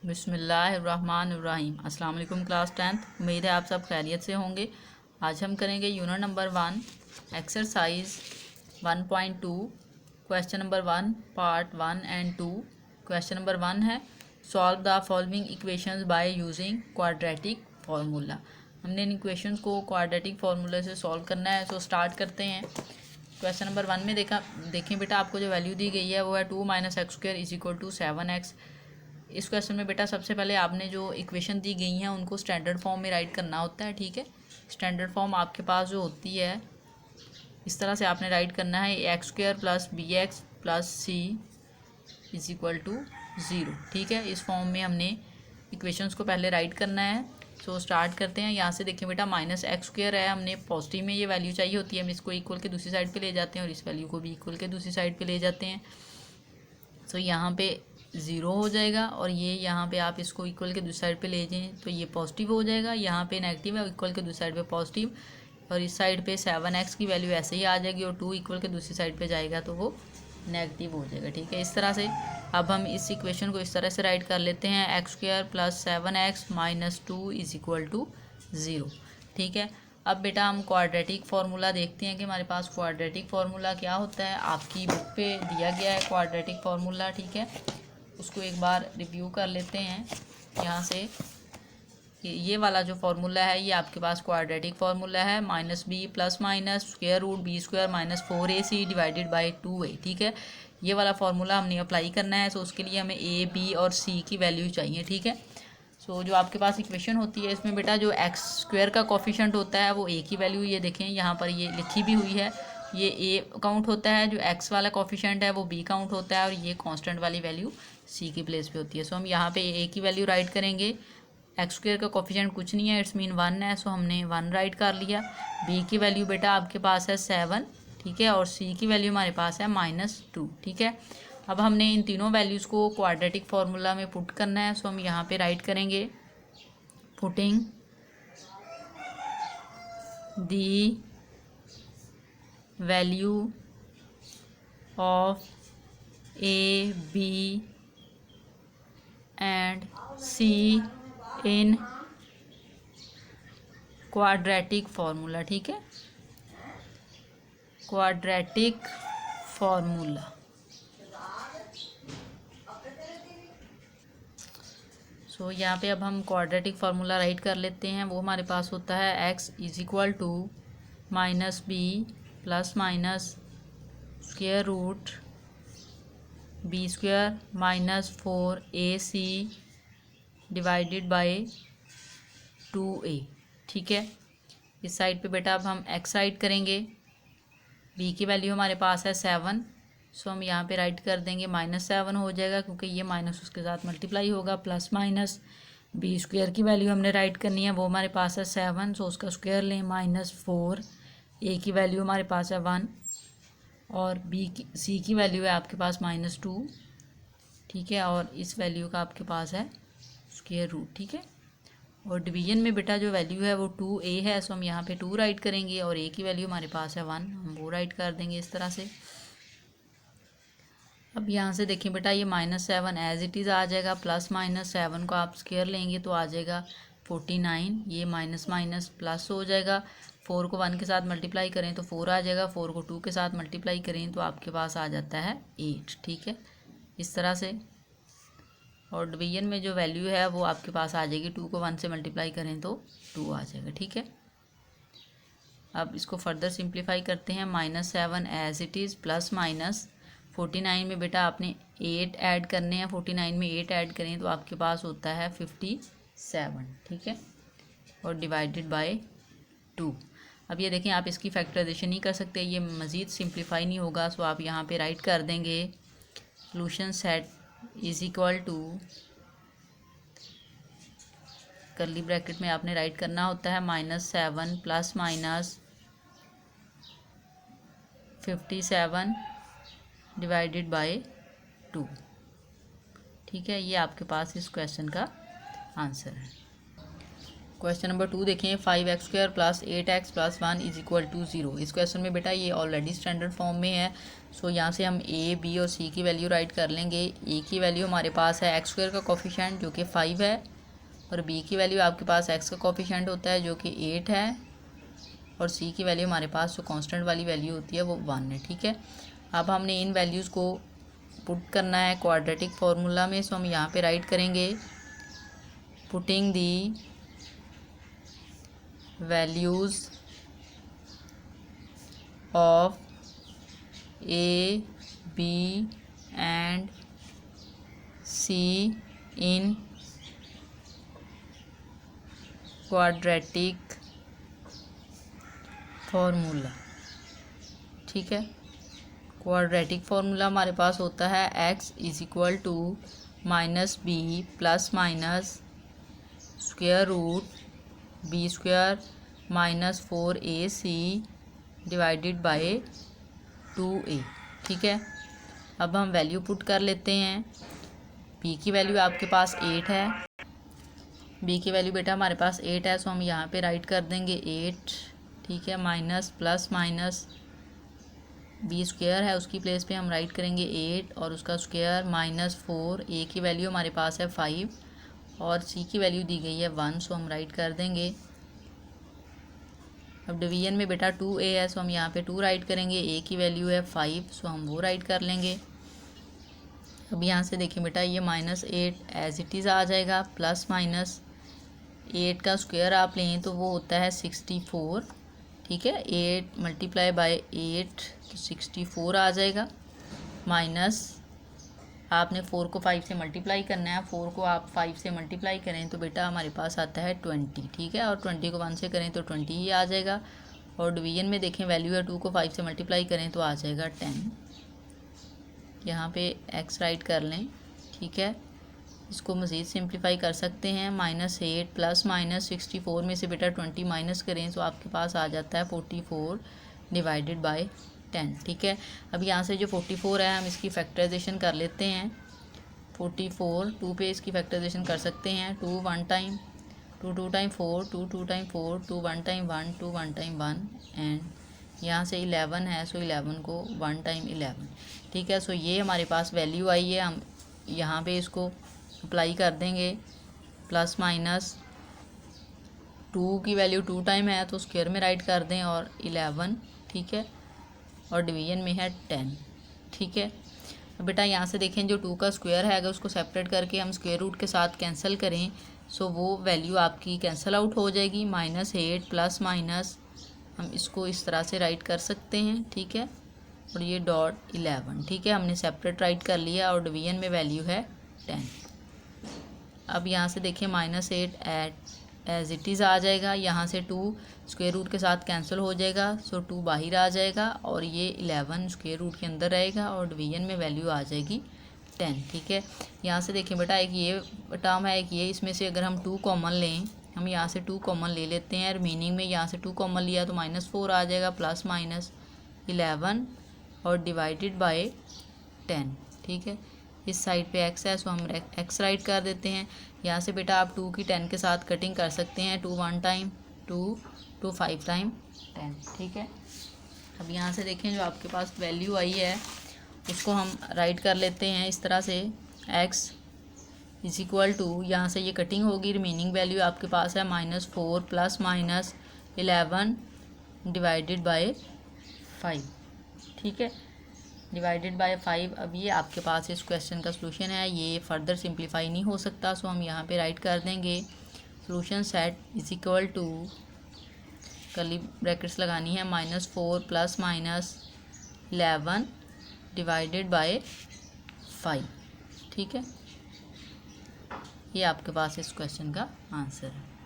बिस्मिल्लाहिर्रहमानिर्रहीम। अस्सलाम वालेकुम क्लास 10th। उम्मीद है आप सब खैरियत से होंगे। आज हम करेंगे unit number 1 exercise 1.2 question number 1 part 1 and 2। Question number 1 है solve the following equations by using quadratic formula. हमने इन इक्वेशंस को क्वाड्रेटिक फार्मूला से सॉल्व करना है। सो स्टार्ट करते हैं। क्वेश्चन नंबर 1 में देखें बेटा, आपको जो वैल्यू दी गई है वो है 2 - x² = 7x। इस क्वेश्चन में बेटा सबसे पहले आपने जो इक्वेशन दी गई हैं उनको स्टैंडर्ड फॉर्म में राइट करना होता है। ठीक है, स्टैंडर्ड फॉर्म आपके पास जो होती है इस तरह से आपने राइट करना है x² + bx + c = 0। ठीक है, इस फॉर्म में हमने इक्वेशंस को पहले राइट करना है। सो स्टार्ट करते हैं। यहाँ से देखिए बेटा -x² है, हमने पॉजिटिव में ये वैल्यू चाहिए होती है, हम इसको इक्वल के दूसरी साइड पे ले जाते हैं और इस वैल्यू को भी इक्वल के दूसरी साइड पे ले जाते हैं। सो यहाँ पे 0 हो जाएगा और ये यहाँ पे आप इसको इक्वल के दूसरी साइड पे ले जाएं तो ये पॉजिटिव हो जाएगा। यहाँ पे नेगेटिव है, इक्वल के दूसरी साइड पे पॉजिटिव, और इस साइड पे 7x की वैल्यू ऐसे ही आ जाएगी और 2 इक्वल के दूसरी साइड पे जाएगा तो वो नेगेटिव हो जाएगा। ठीक है, इस तरह से अब हम इस इक्वेशन को इस तरह से राइट कर लेते हैं x² + 7x - 2 = 0। ठीक है, अब बेटा हम क्वाड्रेटिक फार्मूला देखते हैं कि हमारे पास क्वाड्रेटिक फार्मूला क्या होता है। आपकी बुक पे दिया गया है क्वाड्रेटिक फार्मूला। ठीक है, उसको एक बार रिव्यू कर लेते हैं यहाँ से। ये वाला जो फार्मूला है ये आपके पास क्वाड्रेटिक फार्मूला है -b ± √b² - 4ac / 2a। ठीक है, ये वाला फार्मूला हमने अप्लाई करना है। सो उसके लिए हमें a, b और c की वैल्यू चाहिए। ठीक है, सो जो आपके पास इक्वेशन होती है इसमें बेटा जो x² का कोफिशिएंट होता है वो a की वैल्यू, ये देखें यहाँ पर ये लिखी भी हुई है, ये a काउंट होता है, जो x वाला कोफिशिएंट है वो b काउंट होता है और ये कांस्टेंट वाली वैल्यू c की प्लेस पे होती है। सो हम यहाँ पे a की वैल्यू राइट करेंगे। x² का कोफिशिएंट कुछ नहीं है, इट्स मीन 1 है, सो हमने 1 राइट कर लिया। b की वैल्यू बेटा आपके पास है 7। ठीक है, और c की वैल्यू हमारे पास है -2। ठीक है, अब हमने इन तीनों वैल्यूज़ को क्वाड्रेटिक फार्मूला में पुट करना है। सो हम यहाँ पे राइट करेंगे putting the value of a, b and c in quadratic formula. ठीक है, क्वाड्रेटिक फार्मूला। सो यहाँ पे अब हम क्वाड्रेटिक फार्मूला राइट कर लेते हैं। वो हमारे पास होता है x = -b ± √b² - 4ac / 2a। ठीक है, इस साइड पे बेटा अब हम x राइट करेंगे। b की वैल्यू हमारे पास है 7। सो हम यहाँ पे राइट कर देंगे -7 हो जाएगा क्योंकि ये माइनस उसके साथ मल्टीप्लाई होगा। ± b² की वैल्यू हमने राइट करनी है, वो हमारे पास है 7। सो उसका स्क्वायर लें -4। a की वैल्यू हमारे पास है 1 और c की वैल्यू है आपके पास -2। ठीक है, और इस वैल्यू का आपके पास है स्क्वायर रूट। ठीक है, और डिवीजन में बेटा जो वैल्यू है वो 2a है। सो हम यहाँ पे 2 राइट करेंगे और a की वैल्यू हमारे पास है 1, हम वो राइट कर देंगे इस तरह से। अब यहाँ से देखिए बेटा ये -7 एज इट इज़ आ जाएगा, +-7 को आप स्क्वायर लेंगे तो आ जाएगा 49। ये माइनस माइनस प्लस हो जाएगा। 4 को 1 के साथ मल्टीप्लाई करें तो 4 आ जाएगा, 4 को 2 के साथ मल्टीप्लाई करें तो आपके पास आ जाता है 8। ठीक है, इस तरह से। और डिवीजन में जो वैल्यू है वो आपके पास आ जाएगी, 2 को 1 से मल्टीप्लाई करें तो 2 आ जाएगा। ठीक है, अब इसको फर्दर सिंप्लीफाई करते हैं। -7 एज इट इज़ +-49 में बेटा आपने 8 ऐड करने हैं। 49 में 8 ऐड करें तो आपके पास होता है 57। ठीक है, और डिवाइडेड बाय 2। अब ये देखें आप इसकी फैक्टराइजेशन नहीं कर सकते, ये मज़ीद सिंप्लीफाई नहीं होगा। सो आप यहाँ पे राइट कर देंगे सोल्यूशन सेट = करली ब्रैकेट में आपने राइट करना होता है -7 ± 57 डिवाइडेड बाय 2। ठीक है, ये आपके पास इस क्वेश्चन का आंसर है। क्वेश्चन नंबर 2 देखें, 5x² plus 8x plus 1 is equal to 0। इस क्वेश्चन में बेटा ये ऑलरेडी स्टैंडर्ड फॉर्म में है। सो यहाँ से हम a, b और c की वैल्यू राइट कर लेंगे। a की वैल्यू हमारे पास है x² का कोफिशिएंट जो कि 5 है, और b की वैल्यू आपके पास x का कोफिशिएंट होता है जो कि 8 है, और c की वैल्यू हमारे पास जो कांस्टेंट वाली वैल्यू होती है वो 1 है। ठीक है, अब हमने इन वैल्यूज़ को पुट करना है क्वाड्रेटिक फार्मूला में। सो हम यहाँ पे राइट करेंगे, putting the values of a, b and c in quadratic formula. ठीक है, क्वाड्रेटिक फार्मूला हमारे पास होता है x is equal to minus b plus minus square root b² minus 4ac divided by 2a। ठीक है, अब हम वैल्यू पुट कर लेते हैं। b की वैल्यू आपके पास 8 है, b की वैल्यू बेटा हमारे पास 8 है, सो हम यहाँ पे राइट कर देंगे 8। ठीक है, माइनस प्लस माइनस b² है उसकी प्लेस पे हम राइट करेंगे 8 और उसका स्क्वायर माइनस 4। a की वैल्यू हमारे पास है 5 और c की वैल्यू दी गई है 1, सो हम राइट कर देंगे। अब डिवीजन में बेटा 2a है, सो हम यहाँ पे 2 राइट करेंगे। a की वैल्यू है 5, सो हम वो राइट कर लेंगे। अब यहाँ से देखिए बेटा ये -8 एज इट इज़ आ जाएगा, प्लस माइनस 8 का स्क्वायर आप लें तो वो होता है 64। ठीक है, 8 मल्टीप्लाई बाय 8 तो 64 आ जाएगा, माइनस आपने 4 को 5 से मल्टीप्लाई करना है। 4 को आप 5 से मल्टीप्लाई करें तो बेटा हमारे पास आता है 20। ठीक है, और 20 को 1 से करें तो 20 ही आ जाएगा। और डिवीजन में देखें वैल्यू है 2 को 5 से मल्टीप्लाई करें तो आ जाएगा 10। यहाँ पे x राइट कर लें। ठीक है, इसको मज़ीद सिंप्लीफाई कर सकते हैं। -8 प्लस माइनस 64 में से बेटा 20 माइनस करें तो आपके पास आ जाता है 44 डिवाइडेड बाय 10। ठीक है, अब यहाँ से जो 44 है हम इसकी फैक्टराइजेशन कर लेते हैं। 44 2 पे इसकी फैक्टराइजेशन कर सकते हैं। 2 1 time 2 2 time 4 2 2 time 4 2 1 time 1 2 1 time 1 and यहाँ से 11 है, सो 11 को 1 टाइम 11। ठीक है, सो ये हमारे पास वैल्यू आई है। हम यहाँ पे इसको अप्लाई कर देंगे। प्लस माइनस 2 की वैल्यू 2 टाइम है तो स्क्वायर में राइट कर दें और 11। ठीक है, और डिवीजन में है 10। ठीक है, बेटा यहाँ से देखें जो 2 का स्क्वायर है अगर उसको सेपरेट करके हम स्क्वायर रूट के साथ कैंसिल करें सो वो वैल्यू आपकी कैंसिल आउट हो जाएगी। -8 प्लस माइनस हम इसको इस तरह से राइट कर सकते हैं। ठीक है, और ये डॉट 11। ठीक है, हमने सेपरेट राइट कर लिया और डिवीजन में वैल्यू है 10। अब यहाँ से देखिए -8 एज इट इज़ आ जाएगा। यहाँ से 2 स्क्वायर रूट के साथ कैंसिल हो जाएगा, सो 2 बाहर आ जाएगा और ये 11 स्क्वायर रूट के अंदर रहेगा और डिवीजन में वैल्यू आ जाएगी 10। ठीक है, यहाँ से देखिए बेटा एक ये टर्म है एक ये, इसमें से अगर हम 2 कॉमन लें, हम यहाँ से 2 कॉमन ले लेते हैं। रिमेनिंग में यहाँ से 2 कॉमन लिया तो -4 आ जाएगा, प्लस माइनस 11 और डिवाइडेड बाय 10। ठीक है, इस साइड पे x है सो हम x राइट कर देते हैं। यहाँ से बेटा आप 2 की 10 के साथ कटिंग कर सकते हैं। 2 1 टाइम 2 2 5 टाइम 10। ठीक है, अब यहाँ से देखें जो आपके पास वैल्यू आई है उसको हम राइट कर लेते हैं इस तरह से। x इज इक्वल टू, यहाँ से ये कटिंग होगी, रिमेनिंग वैल्यू आपके पास है -4 प्लस माइनस 11 डिवाइडेड बाय 5। ठीक है, डिवाइडेड बाय 5। अब ये आपके पास इस क्वेश्चन का सलूशन है, ये फर्दर सिंप्लीफाई नहीं हो सकता, सो हम यहाँ पे राइट कर देंगे solution set is equal to, curly brackets लगानी है, -4 प्लस माइनस 11 डिवाइडेड बाय 5। ठीक है, ये आपके पास इस क्वेश्चन का आंसर है।